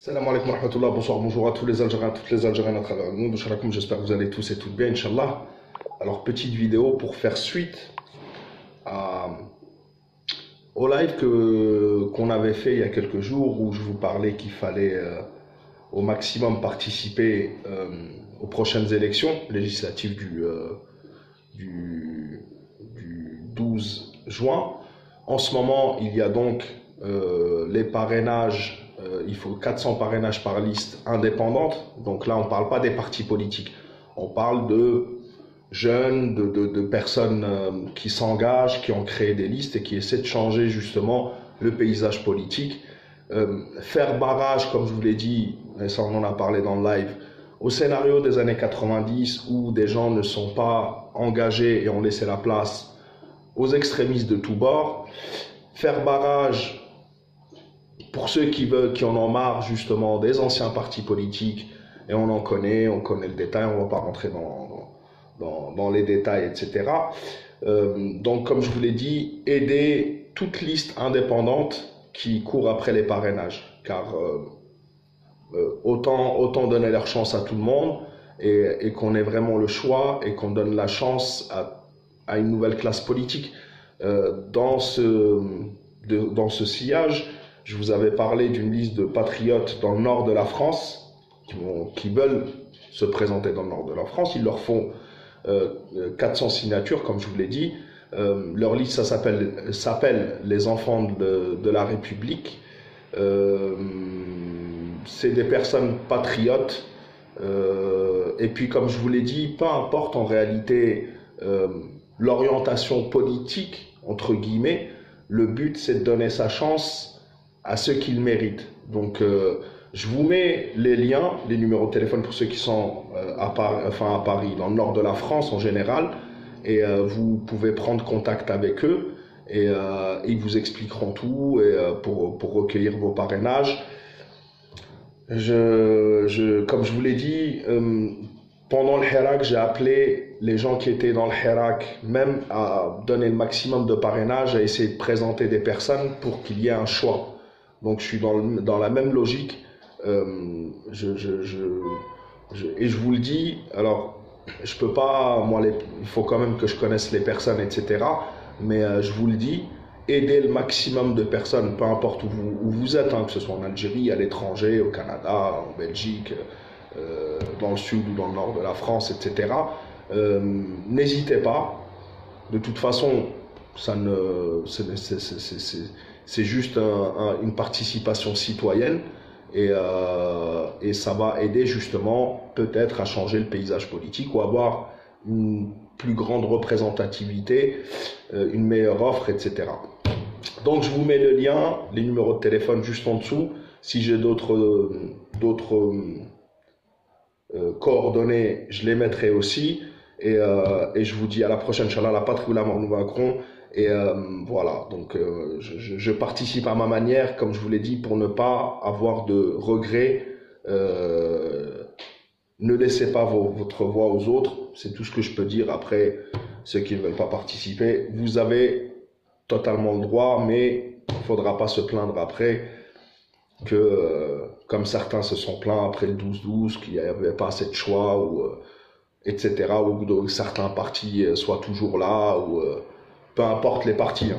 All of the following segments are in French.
Salam alaikum wa rahmatullah, bonsoir, bonjour à tous les Algériens, toutes les Algériennes à travers le monde. Inch'Allah, j'espère que vous allez tous et toutes bien, Inch'Allah. Alors, petite vidéo pour faire suite à- au live qu'on avait fait il y a quelques jours où je vous parlais qu'il fallait au maximum participer aux prochaines élections législatives du 12 juin. En ce moment, il y a donc les parrainages. Il faut 400 parrainages par liste indépendante. Donc là, on ne parle pas des partis politiques. On parle de jeunes, de personnes qui s'engagent, qui ont créé des listes et qui essaient de changer justement le paysage politique. Faire barrage, comme je vous l'ai dit, et ça on en a parlé dans le live, au scénario des années 90 où des gens ne sont pas engagés et ont laissé la place aux extrémistes de tous bords. Faire barrage pour ceux qui en ont marre justement des anciens partis politiques, et on connaît le détail, on ne va pas rentrer dans les détails, etc. Donc comme je vous l'ai dit, aider toute liste indépendante qui court après les parrainages, car autant donner leur chance à tout le monde et qu'on ait vraiment le choix et qu'on donne la chance à une nouvelle classe politique. Dans ce sillage, je vous avais parlé d'une liste de patriotes dans le nord de la France qui veulent se présenter dans le nord de la France. Il leur faut 400 signatures, comme je vous l'ai dit. Leur liste, ça s'appelle les enfants de la République. C'est des personnes patriotes. Et puis, comme je vous l'ai dit, peu importe en réalité l'orientation politique, entre guillemets, le but c'est de donner sa chance à ceux qui le méritent. Donc, je vous mets les liens, les numéros de téléphone pour ceux qui sont à Paris, dans le nord de la France en général, et vous pouvez prendre contact avec eux et ils vous expliqueront tout pour recueillir vos parrainages. Comme je vous l'ai dit, pendant le Hirak, j'ai appelé les gens qui étaient dans le Hirak, même à donner le maximum de parrainage, à essayer de présenter des personnes pour qu'il y ait un choix. Donc je suis dans la même logique. Et je vous le dis, alors je peux pas, il faut quand même que je connaisse les personnes, etc. Mais je vous le dis, aider le maximum de personnes, peu importe où vous êtes, que ce soit en Algérie, à l'étranger, au Canada, en Belgique, dans le sud ou dans le nord de la France, etc. N'hésitez pas. De toute façon, c'est juste une participation citoyenne et ça va aider justement peut-être à changer le paysage politique ou avoir une plus grande représentativité, une meilleure offre, etc. Donc je vous mets le lien, les numéros de téléphone juste en dessous. Si j'ai d'autres coordonnées, je les mettrai aussi. Et je vous dis à la prochaine, Inch'Allah, la patrie ou la mort nous vaincrons. Et voilà, donc je participe à ma manière, comme je vous l'ai dit, pour ne pas avoir de regrets. Ne laissez pas votre voix aux autres, c'est tout ce que je peux dire. Après, ceux qui ne veulent pas participer, vous avez totalement le droit, mais il ne faudra pas se plaindre après comme certains se sont plaints après le 12-12, qu'il n'y avait pas assez de choix, etc., ou certains partis soient toujours là, ou peu importe les partis,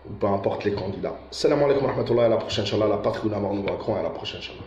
ou peu importe les candidats. Salam alaikum wa rahmatullah, à la prochaine, Inch'Allah, la patrie ou la mort nous vaincrons, à la prochaine, Inch'Allah.